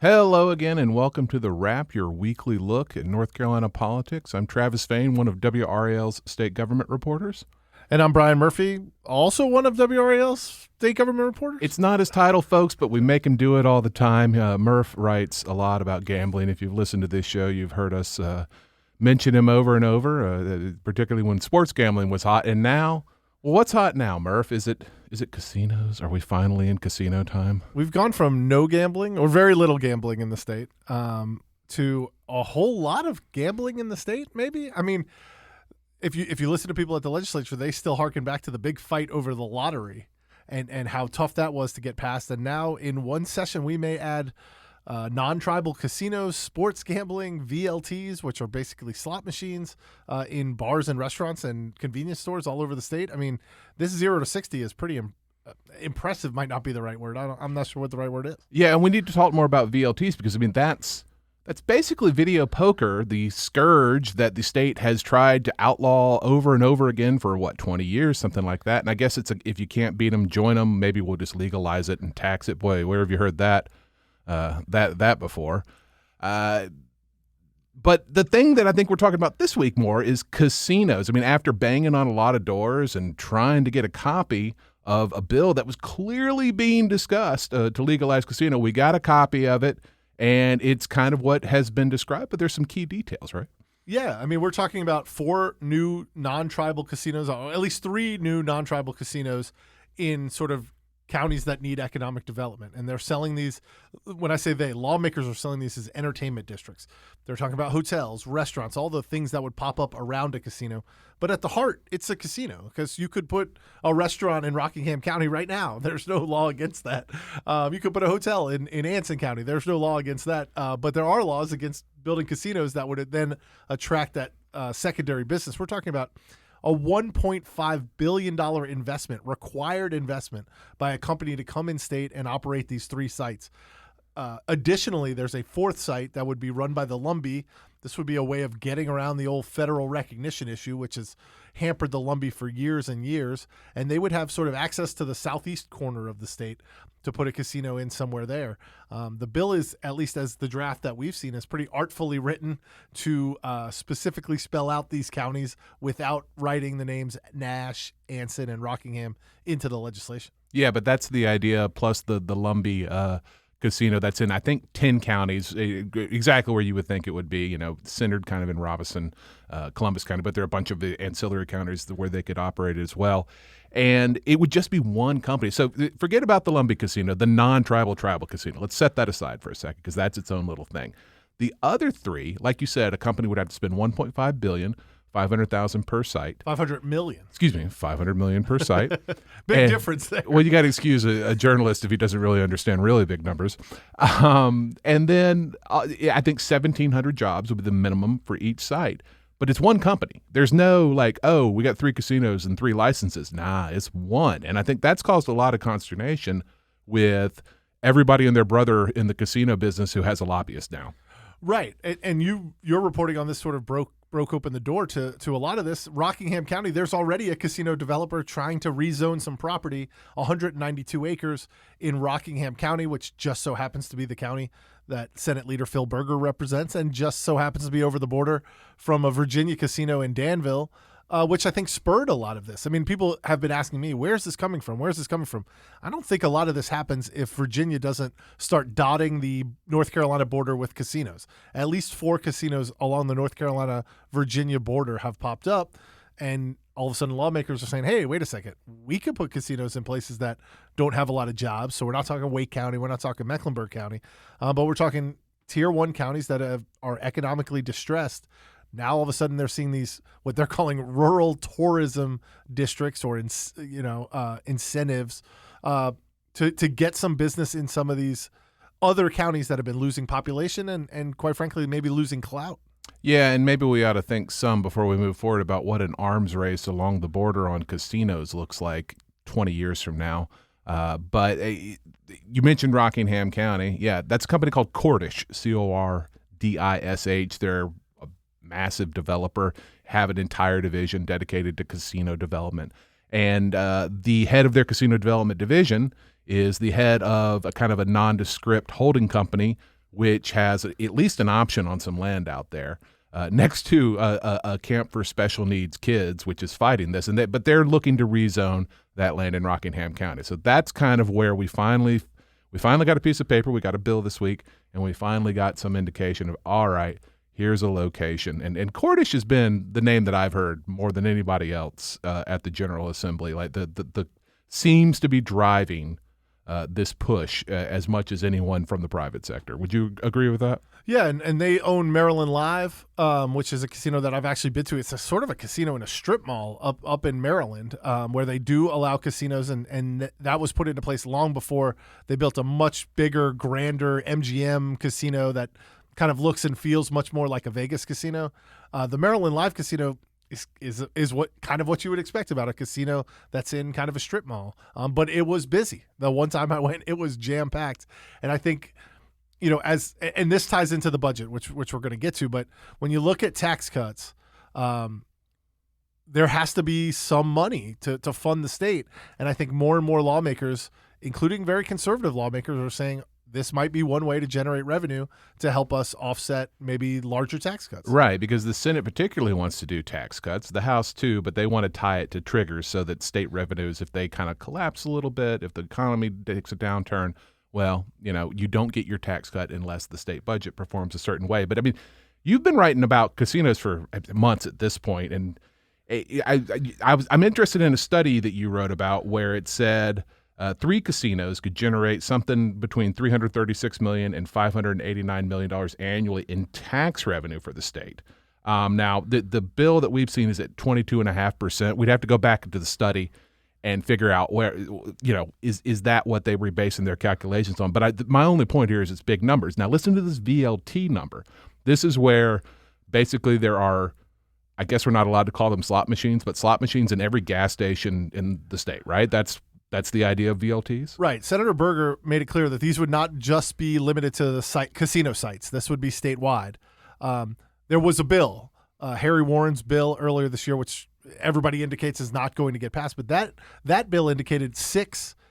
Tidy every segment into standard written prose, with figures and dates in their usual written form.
Hello again, and welcome to The Wrap, your weekly look at North Carolina politics. I'm Travis Fain, one of WRAL's state government reporters. And I'm Brian Murphy, also one of WRAL's state government reporters. It's not his title, folks, but we make him do it all the time. Murph writes a lot about gambling. If you've listened to this show, you've heard us mention him over and over, particularly when sports gambling was hot. And now, well, what's hot now, Murph? Is it casinos? Are we finally in casino time? We've gone from no gambling or very little gambling in the state to a whole lot of gambling in the state, maybe. I mean, if you listen to people at the legislature, they still harken back to the big fight over the lottery and how tough that was to get passed. And now in one session, we may add non-tribal casinos, sports gambling, VLTs, which are basically slot machines in bars and restaurants and convenience stores all over the state. I mean, this 0 to 60 is pretty impressive. Might not be the right word. I'm not sure what the right word is. Yeah, and we need to talk more about VLTs because, I mean, that's basically video poker, the scourge that the state has tried to outlaw over and over again for, 20 years, something like that. And I guess it's if you can't beat them, join them. Maybe we'll just legalize it and tax it. Boy, where have you heard that before? But the thing that I think we're talking about this week more is casinos. I mean, after banging on a lot of doors and trying to get a copy of a bill that was clearly being discussed to legalize casino, we got a copy of it. And it's kind of what has been described, but there's some key details, right? Yeah, I mean, we're talking about 4 new non-tribal casinos, or at least 3 new non-tribal casinos in sort of counties that need economic development. And they're selling these, when I say they, lawmakers are selling these as entertainment districts. They're talking about hotels, restaurants, all the things that would pop up around a casino. But at the heart, it's a casino because you could put a restaurant in Rockingham County right now. There's no law against that. You could put a hotel in Anson County. There's no law against that. But there are laws against building casinos that would then attract that secondary business. We're talking about a $1.5 billion required investment by a company to come in state and operate these 3 sites. Additionally, there's a 4th site that would be run by the Lumbee. This would be a way of getting around the old federal recognition issue, which has hampered the Lumbee for years and years. And they would have sort of access to the southeast corner of the state to put a casino in somewhere there. The bill is, at least as the draft that we've seen, is pretty artfully written to specifically spell out these counties without writing the names Nash, Anson, and Rockingham into the legislation. Yeah, but that's the idea, plus the Lumbee casino that's in, I think, 10 counties, exactly where you would think it would be, centered kind of in Robeson, Columbus County, but there are a bunch of ancillary counties where they could operate as well. And it would just be one company. So forget about the Lumbee casino, the non-tribal tribal casino. Let's set that aside for a second because that's its own little thing. The other 3, like you said, a company would have to spend $1.5 billion, $500,000 per site. $500 million. Excuse me, $500 million per site. Big difference there. Well, you got to excuse a journalist if he doesn't really understand really big numbers. And then I think 1,700 jobs would be the minimum for each site. But it's one company. There's no we got 3 casinos and 3 licenses. Nah, it's one. And I think that's caused a lot of consternation with everybody and their brother in the casino business who has a lobbyist now. Right. And your reporting on this sort of broke open the door to a lot of this. Rockingham County, there's already a casino developer trying to rezone some property, 192 acres in Rockingham County, which just so happens to be the county that Senate Leader Phil Berger represents, and just so happens to be over the border from a Virginia casino in Danville, which I think spurred a lot of this. I mean, people have been asking me, where's this coming from? Where's this coming from? I don't think a lot of this happens if Virginia doesn't start dotting the North Carolina border with casinos. At least 4 casinos along the North Carolina-Virginia border have popped up, and all of a sudden lawmakers are saying, hey, wait a second, we could put casinos in places that don't have a lot of jobs. So we're not talking Wake County, we're not talking Mecklenburg County, but we're talking Tier 1 counties that are economically distressed. Now all of a sudden they're seeing these what they're calling rural tourism districts or incentives to get some business in some of these other counties that have been losing population and quite frankly maybe losing clout. Yeah, and maybe we ought to think some before we move forward about what an arms race along the border on casinos looks like 20 years from now. But you mentioned Rockingham County. Yeah, that's a company called Cordish, Cordish. They're a massive developer, have an entire division dedicated to casino development. And the head of their casino development division is the head of a kind of a nondescript holding company which has at least an option on some land out there next to a camp for special needs kids, which is fighting this. But they're looking to rezone that land in Rockingham County. So that's kind of where we finally got a piece of paper. We got a bill this week, and we finally got some indication of, all right, here's a location. And Cordish has been the name that I've heard more than anybody else at the General Assembly. Like the seems to be driving this push as much as anyone from the private sector. Would you agree with that? Yeah, and they own Maryland Live, which is a casino that I've actually been to. It's a sort of a casino in a strip mall up in Maryland, where they do allow casinos, and that was put into place long before they built a much bigger, grander MGM casino that kind of looks and feels much more like a Vegas casino. The Maryland Live Casino is what you would expect about a casino that's in kind of a strip mall. But it was busy. The one time I went, it was jam packed, and I think, and this ties into the budget, which we're going to get to. But when you look at tax cuts, there has to be some money to fund the state, and I think more and more lawmakers, including very conservative lawmakers, are saying this might be one way to generate revenue to help us offset maybe larger tax cuts. Right, because the Senate particularly wants to do tax cuts, the House too, but they want to tie it to triggers so that state revenues, if they kind of collapse a little bit, if the economy takes a downturn, well, you don't get your tax cut unless the state budget performs a certain way. But I mean, you've been writing about casinos for months at this point, and I'm interested in a study that you wrote about where it said 3 casinos could generate something between $336 million and $589 million annually in tax revenue for the state. Now, the bill that we've seen is at 22.5%. We'd have to go back into the study and figure out where, is that what they were basing their calculations on? But my only point here is it's big numbers. Now, listen to this VLT number. This is where basically there are, I guess we're not allowed to call them slot machines, but slot machines in every gas station in the state, right? That's the idea of VLTs? Right. Senator Berger made it clear that these would not just be limited to the casino sites. This would be statewide. There was a bill, Harry Warren's bill earlier this year, which everybody indicates is not going to get passed. But that bill indicated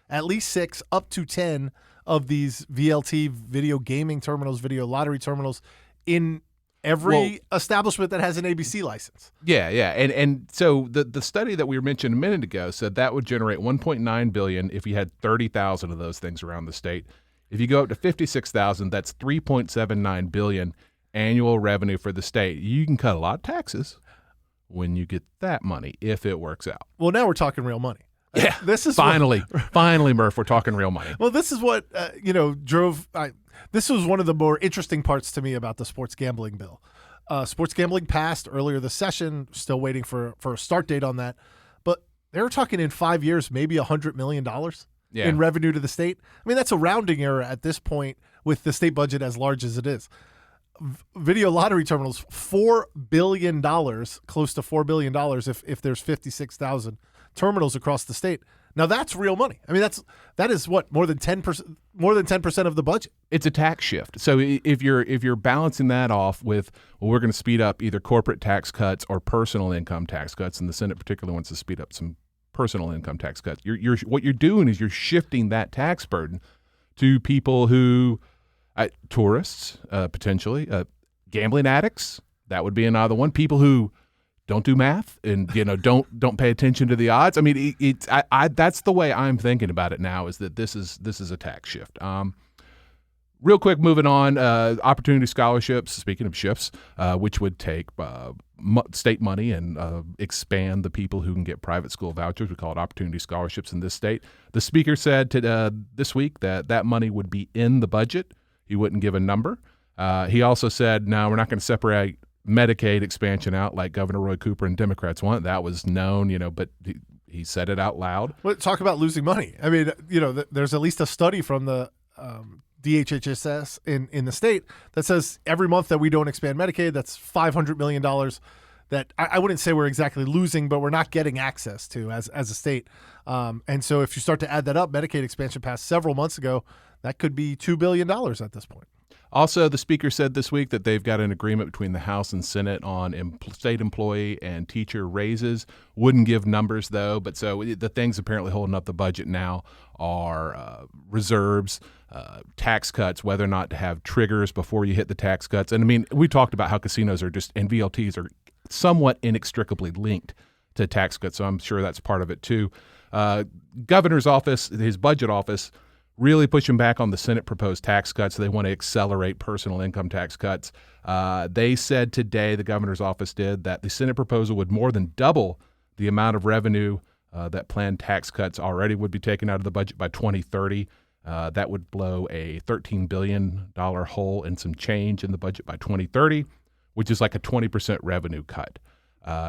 at least 6, up to 10 of these VLT, video gaming terminals, video lottery terminals in every establishment that has an ABC license. Yeah. And so the study that we mentioned a minute ago said that would generate $1.9 billion if you had 30,000 of those things around the state. If you go up to 56,000, that's $3.79 billion annual revenue for the state. You can cut a lot of taxes when you get that money, if it works out. Well, now we're talking real money. Yeah, this is finally, Murph, we're talking real money. Well, this is what this was one of the more interesting parts to me about the sports gambling bill. Sports gambling passed earlier this session. Still waiting for a start date on that, but they were talking in 5 years, maybe $100 million in revenue to the state. I mean, that's a rounding error at this point with the state budget as large as it is. Video lottery terminals, $4 billion, close to $4 billion if there's 56,000 terminals across the state. Now that's real money. I mean, that is what, more than 10% of the budget. It's a tax shift. So if you're balancing that off with, well, we're going to speed up either corporate tax cuts or personal income tax cuts, and the Senate particularly wants to speed up some personal income tax cuts. What you're doing is you're shifting that tax burden to people who, tourists potentially, gambling addicts. That would be another one. People who don't do math and don't pay attention to the odds. I mean, that's the way I'm thinking about it now. Is that this is a tax shift. Real quick, moving on. Opportunity scholarships. Speaking of shifts, which would take state money and expand the people who can get private school vouchers. We call it opportunity scholarships in this state. The speaker said this week that money would be in the budget. He wouldn't give a number. He also said, no, we're not going to separate Medicaid expansion out like Governor Roy Cooper and Democrats want. That was known, but he said it out loud. Well, talk about losing money. I mean, there's at least a study from the DHHS in the state that says every month that we don't expand Medicaid, that's $500 million that I wouldn't say we're exactly losing, but we're not getting access to as a state. And so if you start to add that up, Medicaid expansion passed several months ago. That could be $2 billion at this point. Also, the speaker said this week that they've got an agreement between the House and Senate on state employee and teacher raises. Wouldn't give numbers, though. But so the things apparently holding up the budget now are reserves, tax cuts, whether or not to have triggers before you hit the tax cuts. And I mean, we talked about how casinos are just, and VLTs are somewhat inextricably linked to tax cuts. So I'm sure that's part of it, too. Governor's office, his budget office, really pushing back on the Senate proposed tax cuts. They want to accelerate personal income tax cuts. They said today, the governor's office did, that the Senate proposal would more than double the amount of revenue that planned tax cuts already would be taken out of the budget by 2030. That would blow a $13 billion hole and some change in the budget by 2030, which is like a 20% revenue cut.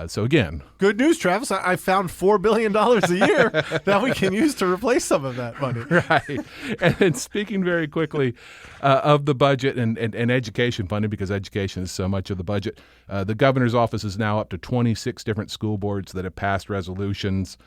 So again, good news, Travis. I found $4 billion a year that we can use to replace some of that money. Right. And then speaking very quickly of the budget and education funding, because education is so much of the budget, the governor's office is now up to 26 different school boards that have passed resolutions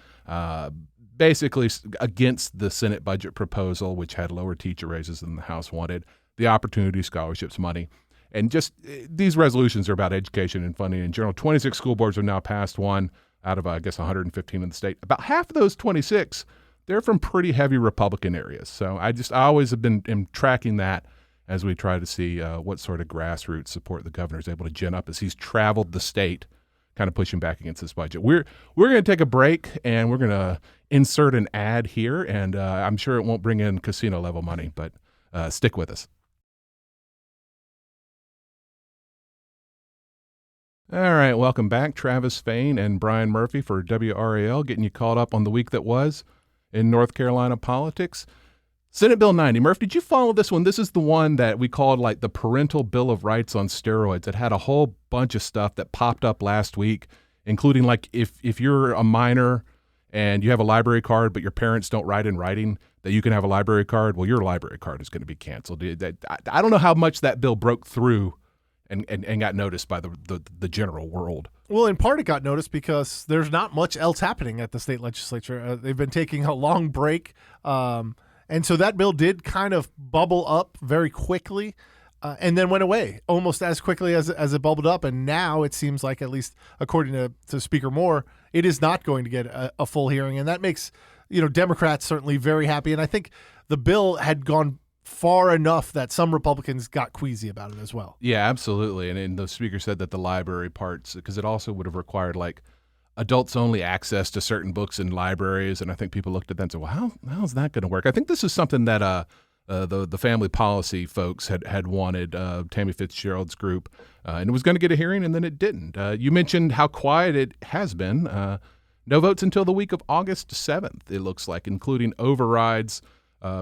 basically against the Senate budget proposal, which had lower teacher raises than the House wanted, the Opportunity Scholarships money. And just these resolutions are about education and funding in general. 26 school boards have now passed one out of, I guess, 115 in the state. About half of those 26, they're from pretty heavy Republican areas. So I always have been tracking that as we try to see what sort of grassroots support the governor is able to gin up as he's traveled the state, kind of pushing back against this budget. We're going to take a break, and we're going to insert an ad here, and I'm sure it won't bring in casino level money, but stick with us. All right, welcome back. Travis Fain and Brian Murphy for WRAL, getting you caught up on the week that was in North Carolina politics. Senate Bill 90. Murph, did you follow this one? This is the one that we called like the parental bill of rights on steroids. It had a whole bunch of stuff that popped up last week, including like if you're a minor and you have a library card but your parents don't write in writing that you can have a library card, well, your library card is going to be canceled. I don't know how much that bill broke through and got noticed by the general world. Well, in part it got noticed because there's not much else happening at the state legislature. They've been taking a long break, and so that bill did kind of bubble up very quickly and then went away almost as quickly as it bubbled up. And now it seems like, at least according to Speaker Moore, it is not going to get a full hearing. And that makes Democrats certainly very happy. And I think the bill had gone far enough that some Republicans got queasy about it as well. Yeah, absolutely. And the speaker said that the library parts, because it also would have required like adults only access to certain books in libraries. And I think people looked at that and said, well, how's that going to work? I think this is something that the family policy folks had wanted, Tammy Fitzgerald's group, and it was going to get a hearing, and then it didn't. You mentioned how quiet it has been. No votes until the week of August 7th, it looks like, including overrides.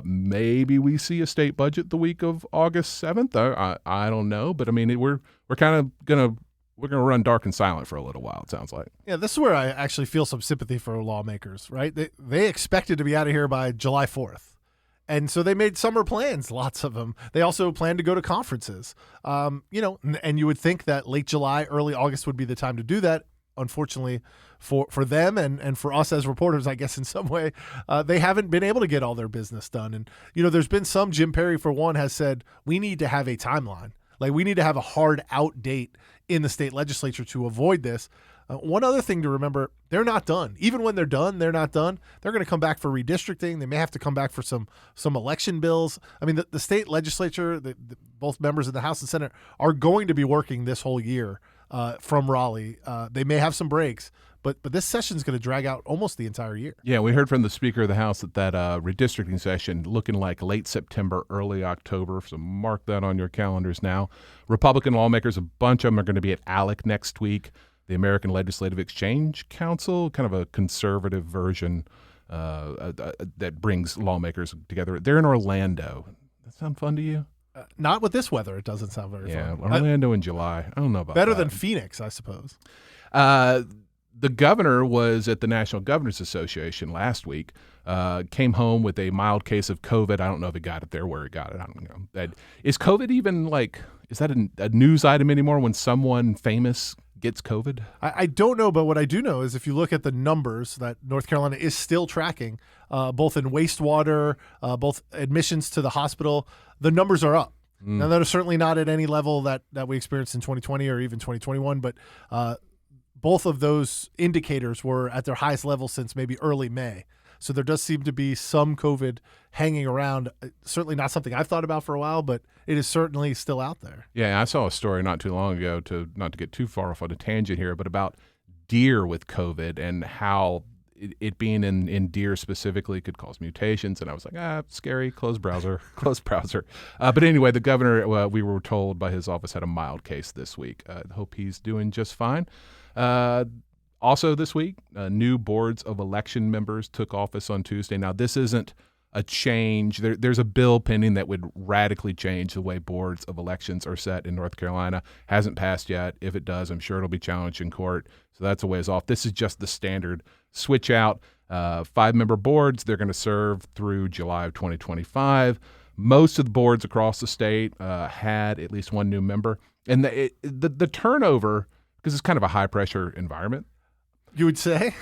Maybe we see a state budget the week of August 7th. I don't know, but I mean, we're kind of gonna run dark and silent for a little while. It sounds like. Yeah, this is where I actually feel some sympathy for lawmakers. Right? They expected to be out of here by July 4th, and so they made summer plans. Lots of them. They also planned to go to conferences. And you would think that late July, early August would be the time to do that. Unfortunately for them and for us as reporters, I guess in some way, they haven't been able to get all their business done. And, there's been some, Jim Perry for one has said, we need to have a timeline. Like we need to have a hard out date in the state legislature to avoid this. One other thing to remember, they're not done. Even when they're done, they're not done. They're going to come back for redistricting. They may have to come back for some election bills. I mean, the state legislature, both members of the House and Senate are going to be working this whole year from Raleigh. They may have some breaks, but this session is going to drag out almost the entire year. Yeah, we heard from the Speaker of the House that redistricting session looking like late September, early October, so mark that on your calendars now. Republican lawmakers, a bunch of them are going to be at ALEC next week, the American Legislative Exchange Council, kind of a conservative version that brings lawmakers together. They're in Orlando. Does that sound fun to you? Not with this weather. It doesn't sound very fun. Yeah, Orlando in July. I don't know about better that. than Phoenix, I suppose. The governor was at the National Governors Association last week, came home with a mild case of COVID. I don't know if he got it there, where he got it. I don't know. Is COVID even is that a news item anymore when someone famous gets COVID? I don't know, but what I do know is if you look at the numbers that North Carolina is still tracking, both in wastewater, both admissions to the hospital, the numbers are up. Now, that is certainly not at any level that we experienced in 2020 or even 2021, but both of those indicators were at their highest level since maybe early May. So there does seem to be some COVID hanging around. Certainly not something I've thought about for a while, but it is certainly still out there. Yeah, I saw a story not too long ago, not to get too far off on a tangent here, but about deer with COVID and how it being in deer specifically could cause mutations. And I was like, scary, close browser, close browser. But anyway, the governor, we were told by his office, had a mild case this week. Hope he's doing just fine. Also this week, new boards of election members took office on Tuesday. Now, this isn't a change. There's a bill pending that would radically change the way boards of elections are set in North Carolina. Hasn't passed yet. If it does, I'm sure it'll be challenged in court. So that's a ways off. This is just the standard switch out. 5-member boards. They're going to serve through July of 2025. Most of the boards across the state had at least one new member. And the turnover, because it's kind of a high-pressure environment, you would say?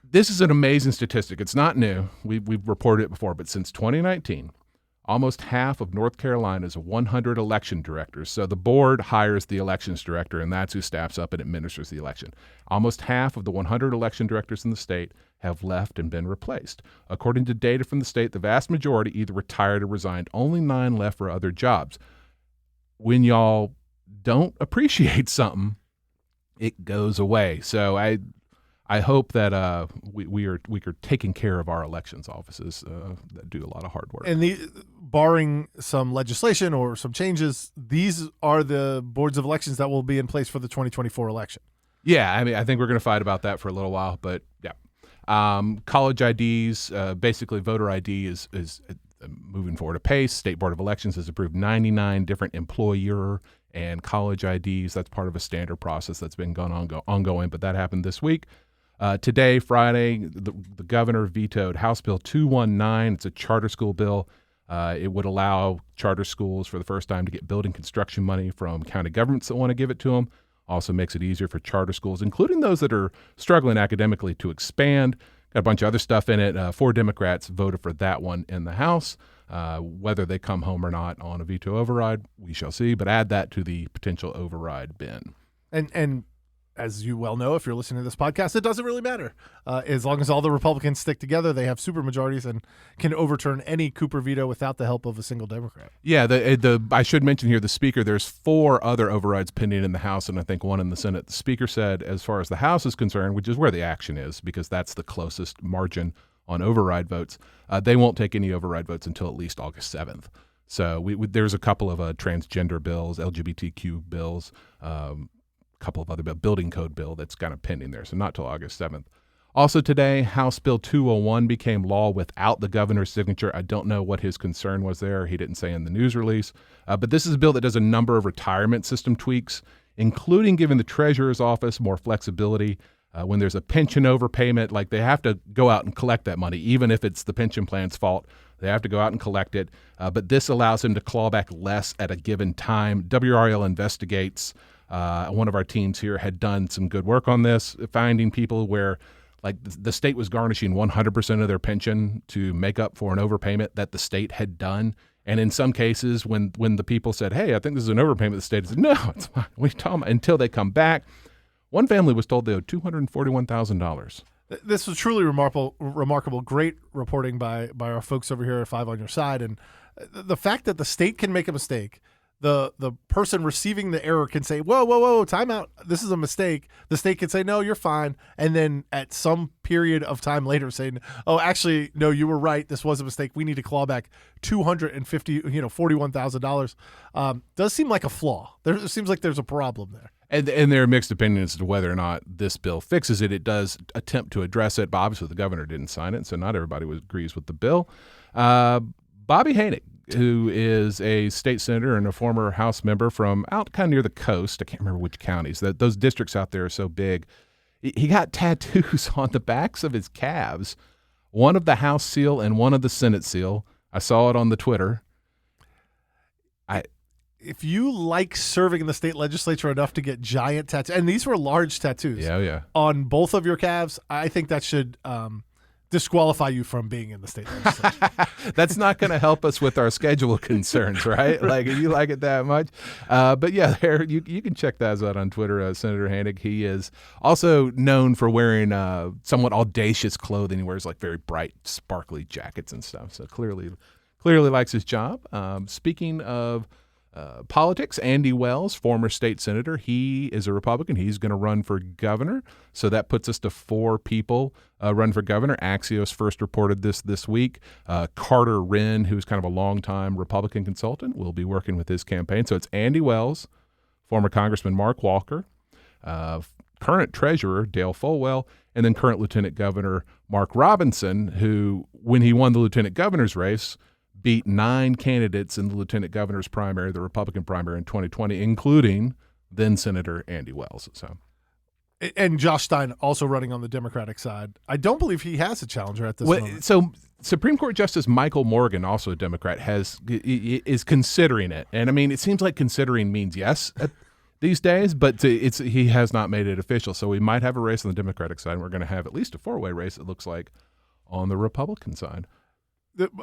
This is an amazing statistic. It's not new. We've reported it before, but since 2019, almost half of North Carolina's 100 election directors, so the board hires the elections director, and that's who staffs up and administers the election. Almost half of the 100 election directors in the state have left and been replaced. According to data from the state, the vast majority either retired or resigned. Only 9 left for other jobs. When y'all don't appreciate something, it goes away. So I hope that we are taking care of our elections offices that do a lot of hard work. And barring some legislation or some changes, these are the boards of elections that will be in place for the 2024 election. Yeah, I mean, I think we're going to fight about that for a little while, but yeah. College IDs, basically voter ID is moving forward apace. State Board of Elections has approved 99 different employer and college IDs. That's part of a standard process that's been ongoing, but that happened this week. Today, Friday, the governor vetoed House Bill 219. It's a charter school bill. It would allow charter schools for the first time to get building construction money from county governments that want to give it to them. Also makes it easier for charter schools, including those that are struggling academically, to expand. Got a bunch of other stuff in it. 4 Democrats voted for that one in the House. Whether they come home or not on a veto override, we shall see. But add that to the potential override bin. And as you well know, if you're listening to this podcast, it doesn't really matter. As long as all the Republicans stick together, they have supermajorities and can overturn any Cooper veto without the help of a single Democrat. Yeah, I should mention here the Speaker, there's 4 other overrides pending in the House and I think 1 in the Senate. The Speaker said as far as the House is concerned, which is where the action is because that's the closest margin on override votes, they won't take any override votes until at least August 7th. So there's a couple of transgender bills, LGBTQ bills, couple of other building code bill that's kind of pending there, so not till August 7th. Also today, House Bill 201 became law without the governor's signature. I don't know what his concern was there. He didn't say in the news release. But this is a bill that does a number of retirement system tweaks, including giving the treasurer's office more flexibility. When there's a pension overpayment, like they have to go out and collect that money, even if it's the pension plan's fault. They have to go out and collect it. But this allows him to claw back less at a given time. WRAL investigates. One of our teams here had done some good work on this, finding people where like the state was garnishing 100% of their pension to make up for an overpayment that the state had done. And in some cases, when the people said, hey, I think this is an overpayment, the state said, no, it's fine. We tell them until they come back. One family was told they owed $241,000. This was truly remarkable. Great reporting by our folks over here at 5 on Your Side. And the fact that the state can make a mistake, the person receiving the error can say, whoa, time out. This is a mistake. The state can say, no, you're fine. And then at some period of time later saying, oh, actually, no, you were right. This was a mistake. We need to claw back $41,000. Does seem like a flaw. There seems like there's a problem there. And there are mixed opinions as to whether or not this bill fixes it. It does attempt to address it, but obviously the governor didn't sign it, so not everybody agrees with the bill. Bobby Hanig, who is a state senator and a former House member from out kind of near the coast. I can't remember which counties. Those districts out there are so big. He got tattoos on the backs of his calves, one of the House seal and one of the Senate seal. I saw it on the Twitter. If you like serving in the state legislature enough to get giant tattoos, and these were large tattoos yeah. on both of your calves, I think that should disqualify you from being in the state legislature. That's not going to help us with our schedule concerns, right? Like, if you like it that much. But yeah, there you can check that out on Twitter. Senator Hanig, he is also known for wearing somewhat audacious clothing. He wears like very bright, sparkly jackets and stuff. So clearly likes his job. Speaking of politics, Andy Wells, former state senator, he is a Republican. He's going to run for governor. So that puts us to 4 people run for governor. Axios first reported this week. Carter Wren, who's kind of a longtime Republican consultant, will be working with his campaign. So it's Andy Wells, former Congressman Mark Walker, current treasurer Dale Folwell, and then current Lieutenant Governor Mark Robinson, who, when he won the lieutenant governor's race, beat 9 candidates in the lieutenant governor's primary, the Republican primary in 2020, including then Senator Andy Wells. And Josh Stein also running on the Democratic side. I don't believe he has a challenger at this moment. So Supreme Court Justice Michael Morgan, also a Democrat, is considering it. And I mean, it seems like considering means yes these days, but he has not made it official. So we might have a race on the Democratic side, and we're going to have at least a 4-way race, it looks like, on the Republican side.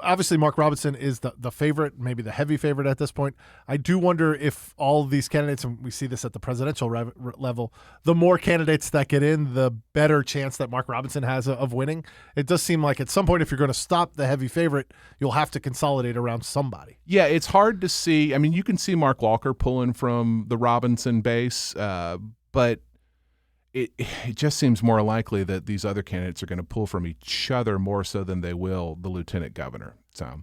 Obviously, Mark Robinson is the favorite, maybe the heavy favorite at this point. I do wonder if all of these candidates, and we see this at the presidential level, the more candidates that get in, the better chance that Mark Robinson has of winning. It does seem like at some point, if you're going to stop the heavy favorite, you'll have to consolidate around somebody. Yeah, it's hard to see. I mean, you can see Mark Walker pulling from the Robinson base, but it just seems more likely that these other candidates are going to pull from each other more so than they will the lieutenant governor. So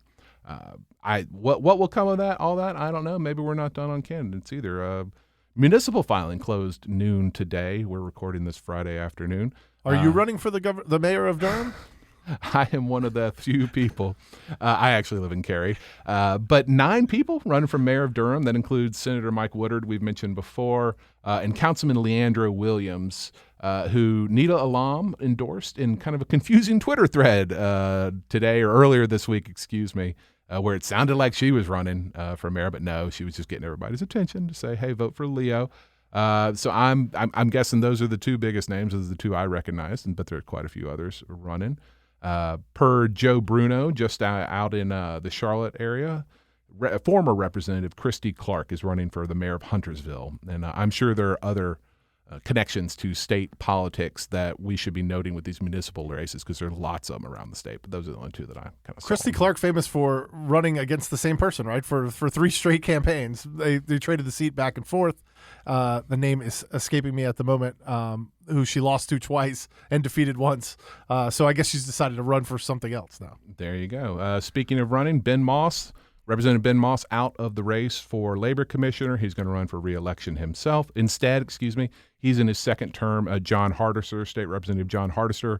what will come of that? All that, I don't know. Maybe we're not done on candidates either. Municipal filing closed noon today. We're recording this Friday afternoon. Are you running for the mayor of Durham? I am one of the few people. I actually live in Cary. But 9 people running for mayor of Durham. That includes Senator Mike Woodard, we've mentioned before, and Councilman Leandra Williams, who Nita Alam endorsed in kind of a confusing Twitter thread today, or earlier this week, where it sounded like she was running for mayor, but no, she was just getting everybody's attention to say, hey, vote for Leo. So I'm guessing those are the 2 biggest names. Those are the 2 I recognized, but there are quite a few others running. Per Joe Bruno, just out in the Charlotte area, former Representative Christy Clark is running for the mayor of Huntersville. And I'm sure there are other connections to state politics that we should be noting with these municipal races, because there are lots of them around the state. But those are the only 2 that I kind of saw. Christy Clark, famous for running against the same person, right? For 3 straight campaigns. They traded the seat back and forth. The name is escaping me at the moment, who she lost to twice and defeated once. So I guess she's decided to run for something else now. There you go. Speaking of running, Representative Ben Moss out of the race for labor commissioner. He's going to run for re-election himself. Instead, he's in his second term. John Hardisser, State Representative John Hardisser,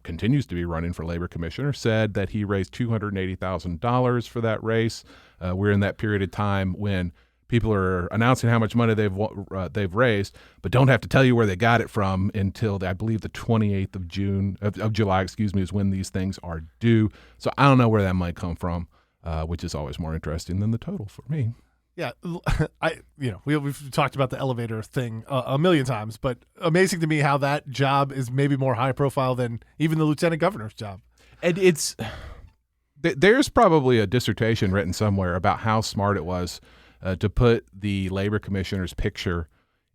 continues to be running for labor commissioner, said that he raised $280,000 for that race. We're in that period of time when people are announcing how much money they've raised, but don't have to tell you where they got it from until I believe the 28th of July, is when these things are due. So I don't know where that might come from, which is always more interesting than the total for me. Yeah, we've talked about the elevator thing a million times, but amazing to me how that job is maybe more high profile than even the lieutenant governor's job. And there's probably a dissertation written somewhere about how smart it was to put the labor commissioner's picture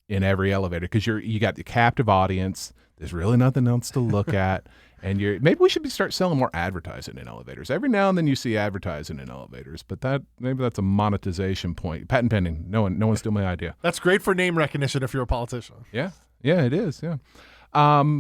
in every elevator, because you got the captive audience. There's really nothing else to look at, and maybe we should start selling more advertising in elevators. Every now and then you see advertising in elevators, but maybe that's a monetization point. Patent pending. No one steal my idea. That's great for name recognition if you're a politician. Yeah, it is. Yeah.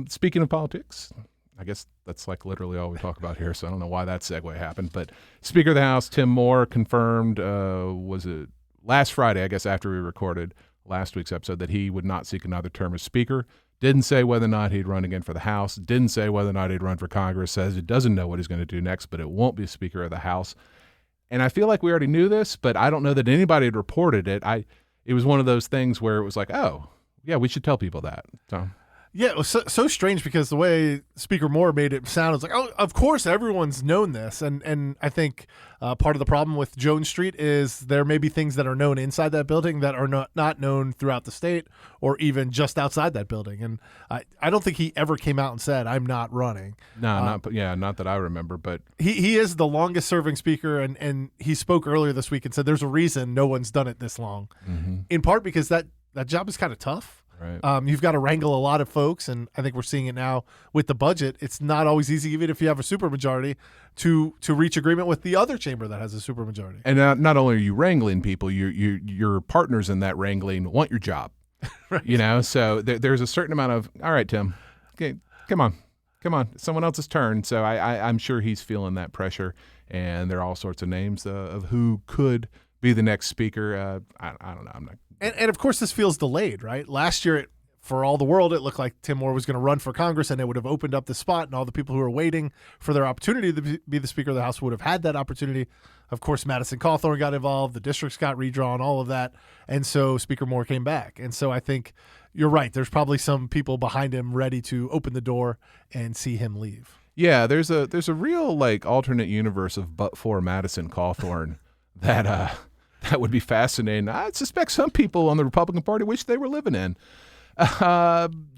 Speaking of politics, I guess that's like literally all we talk about here, so I don't know why that segue happened. But Speaker of the House Tim Moore confirmed, was it last Friday, I guess, after we recorded last week's episode, that he would not seek another term as Speaker. Didn't say whether or not he'd run again for the House. Didn't say whether or not he'd run for Congress. Says he doesn't know what he's going to do next, but it won't be Speaker of the House. And I feel like we already knew this, but I don't know that anybody had reported it. It was one of those things where it was like, oh, yeah, we should tell people that. So Yeah, it was so strange because the way Speaker Moore made it sound was like, oh, of course everyone's known this. And I think part of the problem with Jones Street is there may be things that are known inside that building that are not known throughout the state or even just outside that building. And I don't think he ever came out and said, I'm not running. No, not that I remember, but he is the longest serving speaker, and he spoke earlier this week and said there's a reason no one's done it this long, in part because that job is kind of tough. right. You've got to wrangle a lot of folks, and I think we're seeing it now with the budget. It's not always easy, even if you have a supermajority, to reach agreement with the other chamber that has a supermajority. And not only are you wrangling people, your partners in that wrangling want your job. Right. You know, so there's a certain amount of, all right, Tim, okay, come on, it's someone else's turn. So I'm sure he's feeling that pressure, and there are all sorts of names of who could be the next speaker. I don't know. I'm not. And of course, this feels delayed, right? Last year, for all the world, it looked like Tim Moore was going to run for Congress, and it would have opened up the spot, and all the people who were waiting for their opportunity to be the Speaker of the House would have had that opportunity. Of course, Madison Cawthorn got involved, the districts got redrawn, all of that, and so Speaker Moore came back. And so I think you're right. There's probably some people behind him ready to open the door and see him leave. Yeah, there's a real like alternate universe of but for Madison Cawthorn that would be fascinating. I suspect some people on the Republican Party wish they were living in.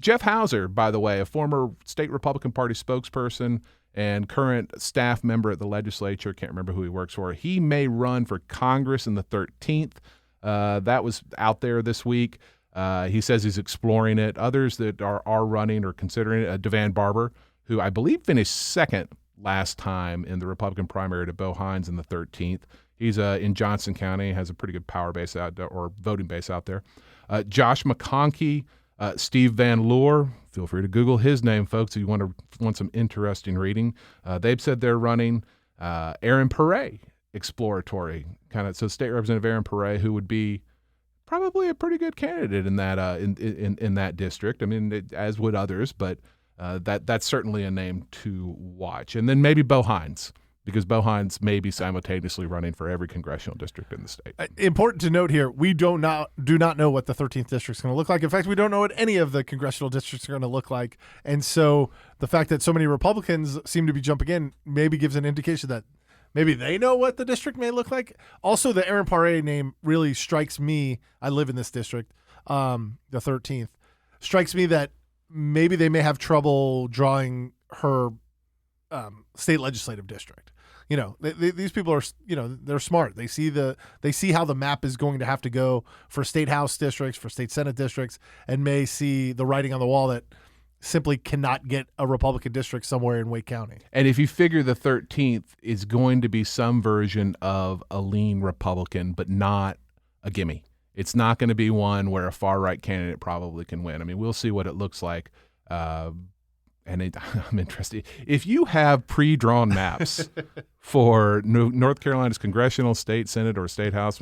Jeff Hauser, by the way, a former state Republican Party spokesperson and current staff member at the legislature, can't remember who he works for, he may run for Congress in the 13th. That was out there this week. He says he's exploring it. Others that are running or considering it, Devan Barber, who I believe finished second last time in the Republican primary to Bo Hines in the 13th. He's in Johnson County, has a pretty good power base out there, or voting base out there. Josh McConkey, Steve Van Loor. Feel free to Google his name, folks, if you want some interesting reading. They've said they're running. Aaron Perret, exploratory kind of. So State Representative Aaron Perret, who would be probably a pretty good candidate in that in that district. I mean, as would others, but that's certainly a name to watch. And then maybe Bo Hines, because Bo Hines may be simultaneously running for every congressional district in the state. Important to note here, we do not know what the 13th district is going to look like. In fact, we don't know what any of the congressional districts are going to look like. And so the fact that so many Republicans seem to be jumping in maybe gives an indication that maybe they know what the district may look like. Also, the Aaron Perret name really strikes me. I live in this district, the 13th. Strikes me that maybe they may have trouble drawing her state legislative district. You know, these people are, you know, they're smart. They see how the map is going to have to go for state house districts, for state senate districts, and may see the writing on the wall that simply cannot get a Republican district somewhere in Wake County. And if you figure the 13th is going to be some version of a lean Republican, but not a gimme. It's not going to be one where a far-right candidate probably can win. I mean, we'll see what it looks like. I'm interested. If you have pre-drawn maps for North Carolina's congressional, state senate, or state house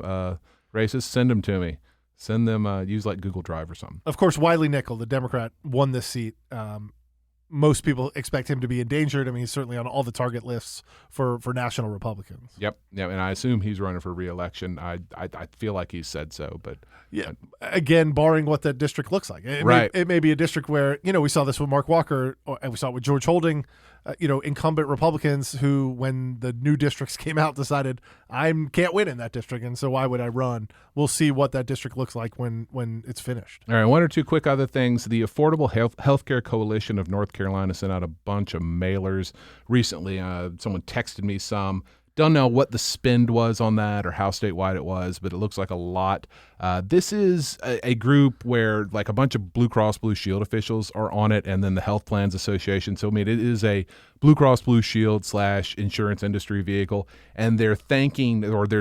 races, send them to me. Send them, use like Google Drive or something. Of course, Wiley Nickel, the Democrat, won this seat. Most people expect him to be endangered. I mean, he's certainly on all the target lists for national Republicans. Yep. And I assume he's running for re-election. I feel like he said so, but yeah. Again, barring what that district looks like, it may be a district where, you know, we saw this with Mark Walker, and we saw it with George Holding. Incumbent Republicans who, when the new districts came out, decided I can't win in that district, and so why would I run? We'll see what that district looks like when it's finished. All right, one or two quick other things. The Affordable Healthcare Coalition of North Carolina sent out a bunch of mailers recently. Someone texted me some. Don't know what the spend was on that or how statewide it was, but it looks like a lot. This is a group where like a bunch of Blue Cross Blue Shield officials are on it, and then the Health Plans Association. So, I mean, it is a Blue Cross Blue Shield / insurance industry vehicle, and they're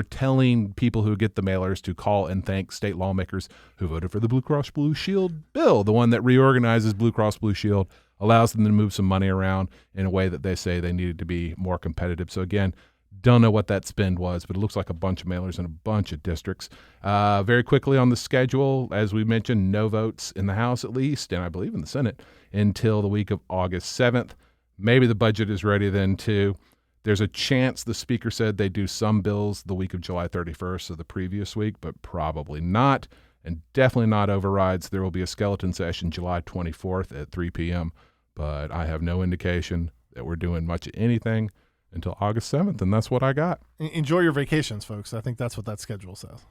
telling people who get the mailers to call and thank state lawmakers who voted for the Blue Cross Blue Shield bill, the one that reorganizes Blue Cross Blue Shield, allows them to move some money around in a way that they say they needed to be more competitive. So, again, don't know what that spend was, but it looks like a bunch of mailers in a bunch of districts. Very quickly on the schedule, as we mentioned, no votes in the House at least, and I believe in the Senate, until the week of August 7th. Maybe the budget is ready then, too. There's a chance the Speaker said they do some bills the week of July 31st, so the previous week, but probably not. and definitely not overrides. There will be a skeleton session July 24th at 3 p.m., but I have no indication that we're doing much of anything until August 7th, and that's what I got. Enjoy your vacations, folks. I think that's what that schedule says.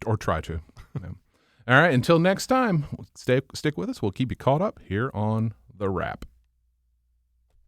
Or try to. Yeah. All right, until next time, stick with us. We'll keep you caught up here on The Wrap.